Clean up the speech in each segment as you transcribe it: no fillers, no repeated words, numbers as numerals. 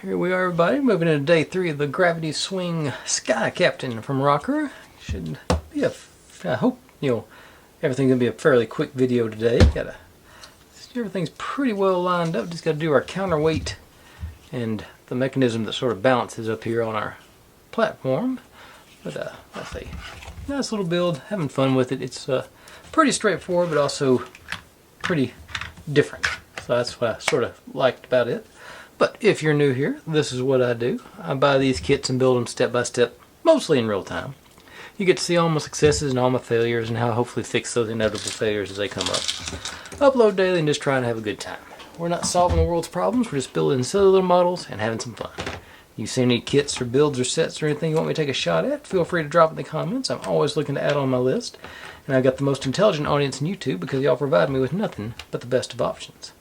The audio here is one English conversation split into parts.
Here we are, everybody, moving into day 3 of the Gravity Swing Sky Captain from ROKR. Should be I hope, everything's going to be a fairly quick video today. Everything's pretty well lined up. Just got to do our counterweight and the mechanism that sort of balances up here on our platform. But let's see, nice little build, having fun with it. It's pretty straightforward, but also pretty different. So that's what I sort of liked about it. But if you're new here, this is what I do. I buy these kits and build them step by step, mostly in real time. You get to see all my successes and all my failures and how I hopefully fix those inevitable failures as they come up. Upload daily and just trying to have a good time. We're not solving the world's problems, we're just building silly little models and having some fun. You see any kits or builds or sets or anything you want me to take a shot at, feel free to drop it in the comments. I'm always looking to add on my list. And I've got the most intelligent audience in YouTube because y'all provide me with nothing but the best of options.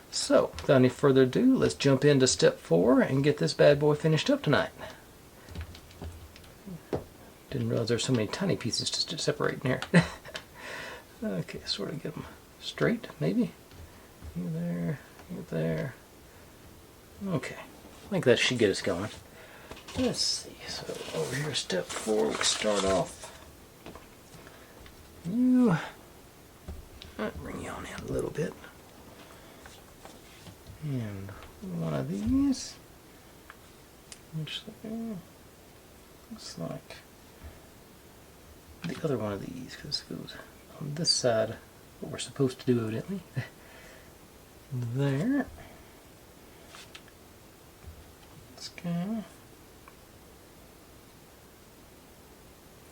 So, without any further ado, let's jump into step 4 and get this bad boy finished up tonight. Didn't realize there's so many tiny pieces to separate in here. Okay, sort of get them straight, maybe. You there, you there. Okay, I think that should get us going. Let's see, so over here, step 4, we start off. I'll bring you on in a little bit. And one of these, which looks like the other one of these, because it goes on this side, what we're supposed to do evidently. There. Let's go.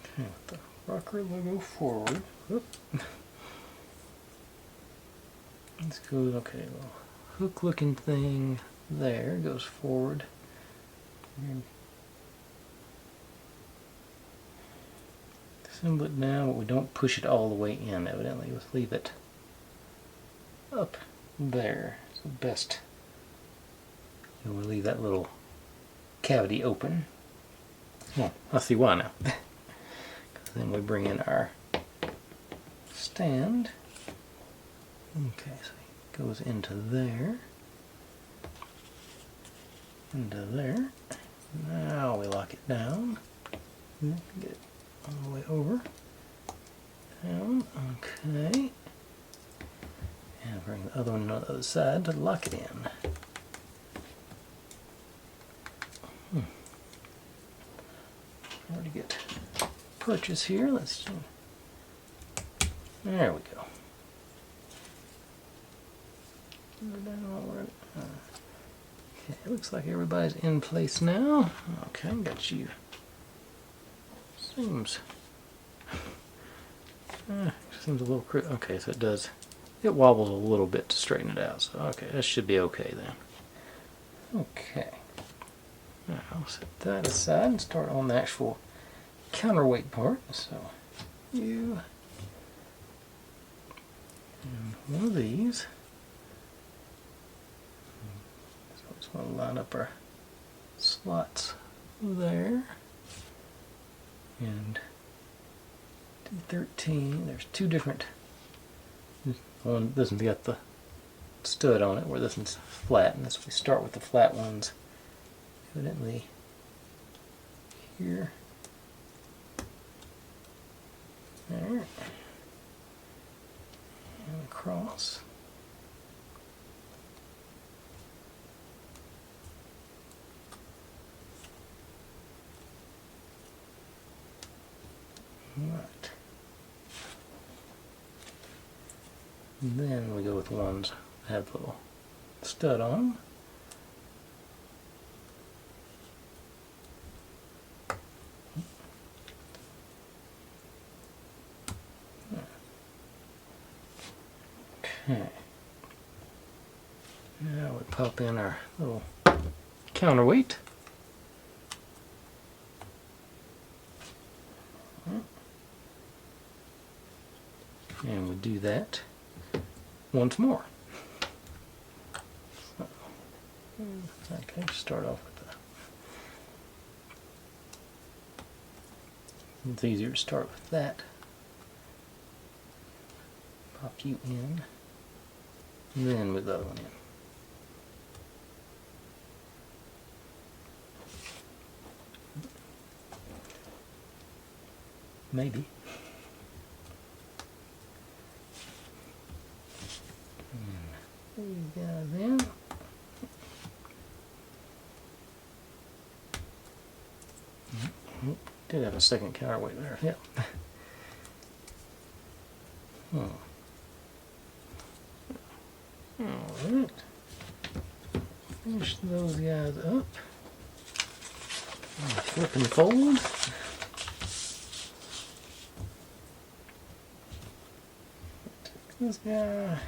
Okay, with the ROKR logo forward. Whoop. Let's go, okay, well, hook looking thing there goes forward. And assemble it down, but we don't push it all the way in, evidently. Let's leave it up there. It's the best. And we'll leave that little cavity open. Well, I see why now. Then we bring in our stand. Okay, so it goes into there. Into there. Now we lock it down. Get it all the way over. Down. Okay. And bring the other one on the other side to lock it in. Where to get purchase here? Let's see. There we go. Okay, it looks like everybody's in place now. Okay, got you. Seems a little crit. Okay, so it wobbles a little bit to straighten it out. So okay, that should be okay then. Okay. Now I'll set that aside and start on the actual counterweight part. So and one of these. So I just want to line up our slots there. And D13, there's two different. This one's got the stud on it, where this one's flat, and we start with the flat ones. Evidently here. There. And across. Right. And then we go with the ones that have the little stud on them. Okay. Now we pop in our little counterweight. And we do that once more. So, okay, start off with it's easier to start with that. Pop you in. And then move the other one in. maybe. These guys in. Did have a second counterweight there, yeah. Alright. Finish those guys up. Flip and fold. Take this guy.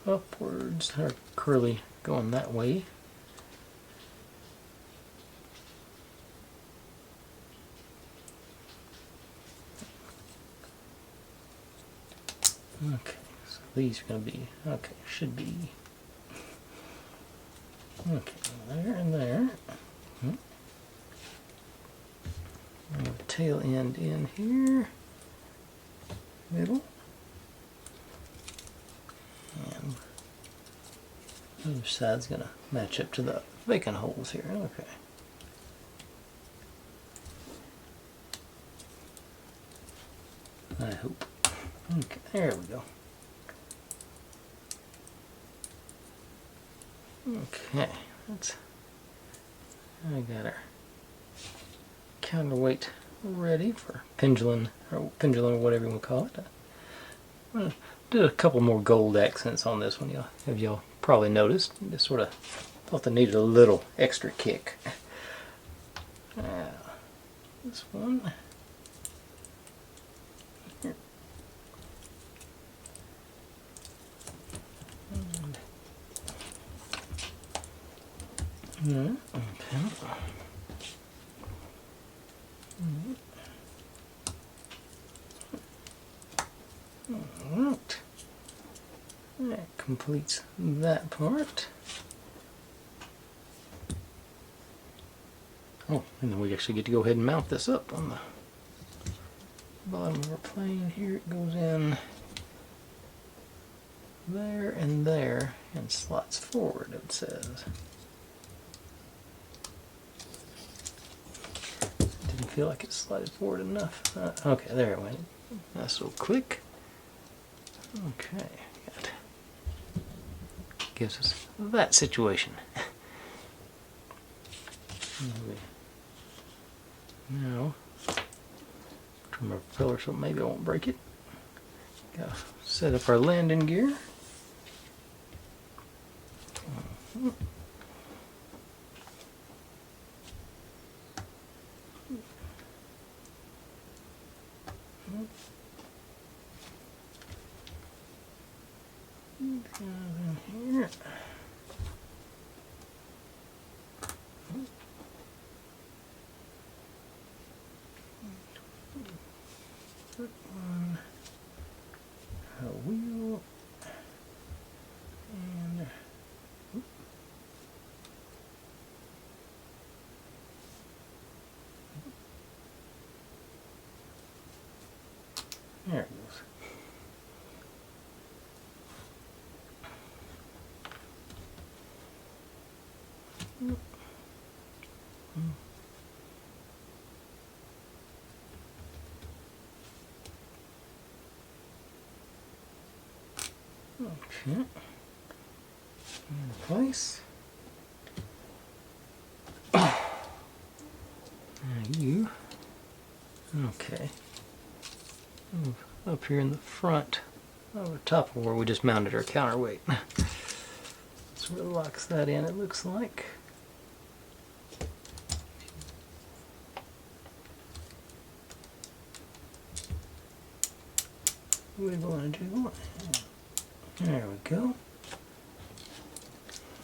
Upwards, or curly going that way. Okay, so these are going to be, okay, should be, okay, there and there. The tail end in here, middle. And the other side's going to match up to the bacon holes here. Okay. I hope. Okay, there we go. Okay, I got our counterweight ready for pendulum or whatever you want to call it. I'm going to do a couple more gold accents on this one. Y'all probably noticed. Just sort of thought they needed a little extra kick. Now, this one. Here. Okay. Alright. That completes that part. Oh, and then we actually get to go ahead and mount this up on the bottom of our plane. Here it goes in there and there and slots forward, it says. Didn't feel like it slided forward enough. Okay, there it went. Nice little click. Okay, good. Gives us that situation. Now, trim our propeller so maybe I won't break it. Gotta set up our landing gear. Here. Put on a wheel and there it goes. Okay, in place. Now you, okay, up here in the front, over top of where we just mounted our counterweight. So it locks that in, it looks like. Wiggle and jiggle. There we go.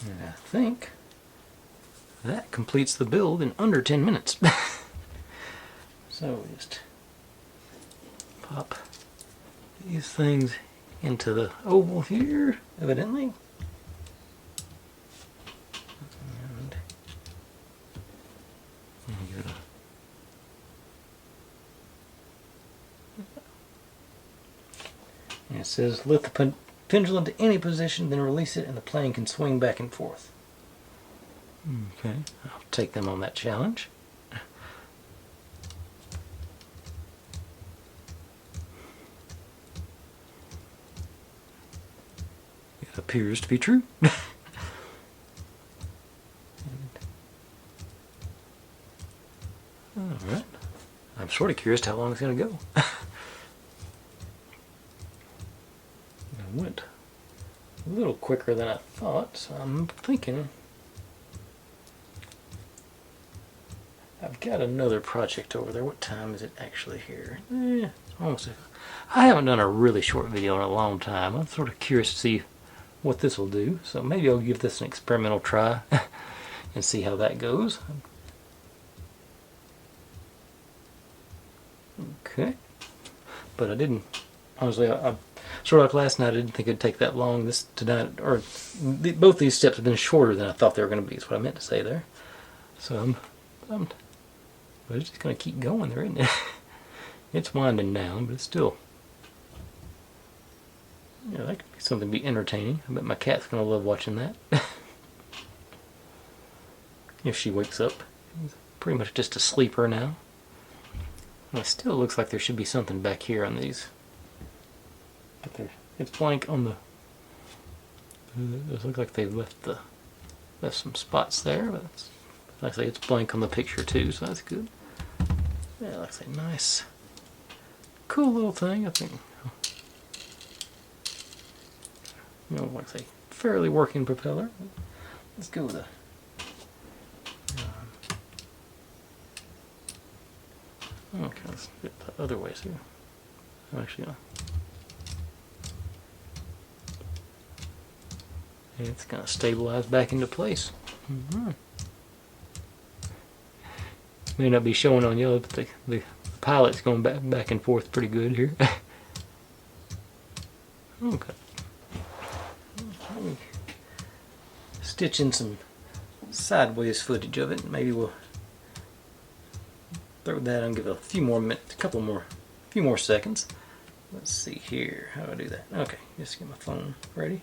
And I think that completes the build in under 10 minutes. So we just pop these things into the oval here, evidently. And give it and it says lift the pendulum to any position, then release it and the plane can swing back and forth. Okay, I'll take them on that challenge. It appears to be true. Alright. I'm sort of curious how long it's going to go. I went a little quicker than I thought, so I'm thinking I've got another project over there. What time is it actually here? Almost. I haven't done a really short video in a long time. I'm sort of curious to see what this will do, so maybe I'll give this an experimental try and see how that goes. Okay, but I didn't, honestly, I sort of like last night, I didn't think it'd take that long. This tonight, or both these steps have been shorter than I thought they were going to be, is what I meant to say there. So but it's just going to keep going there, isn't it? It's winding down, but it's still, yeah, that could be something to be entertaining. I bet my cat's going to love watching that. If she wakes up. She's pretty much just a sleeper now. And it still looks like there should be something back here on these. But it's blank on the... It looks like they've left some spots there, but like I say, it's blank on the picture too, so that's good. Yeah, like I say, nice, cool little thing, I think. You know, like I say, fairly working propeller. Let's go with a... Okay, let's get the other ways here. Actually, it's going to stabilize back into place. May not be showing on yellow, but the pilot's going back and forth pretty good here. Okay. Let me stitch in some sideways footage of it. Maybe we'll throw that and give it a few more minutes, a few more seconds. Let's see here. How do I do that? Okay, just get my phone ready.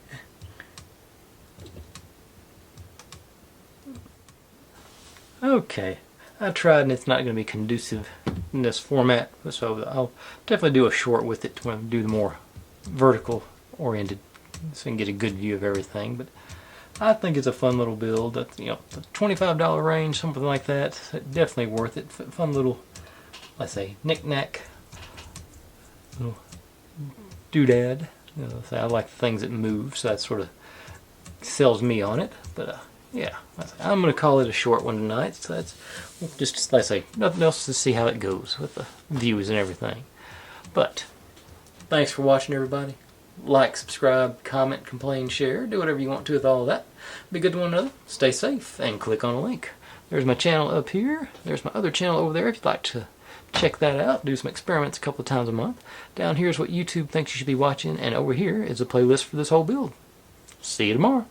Okay, I tried and it's not going to be conducive in this format, so I'll definitely do a short with it to do the more vertical oriented, so I can get a good view of everything. But I think it's a fun little build. That's, you know, the $25 range, something like that. Definitely worth it. Fun little, let's say, knick-knack, little doodad. You know, I like things that move, so that sort of sells me on it. But yeah, I'm going to call it a short one tonight. So that's just, let's say, nothing else to see how it goes with the views and everything. But thanks for watching, everybody. Like, subscribe, comment, complain, share. Do whatever you want to with all of that. Be good to one another. Stay safe, and click on a link. There's my channel up here. There's my other channel over there if you'd like to check that out. Do some experiments a couple of times a month. Down here is what YouTube thinks you should be watching, and over here is a playlist for this whole build. See you tomorrow.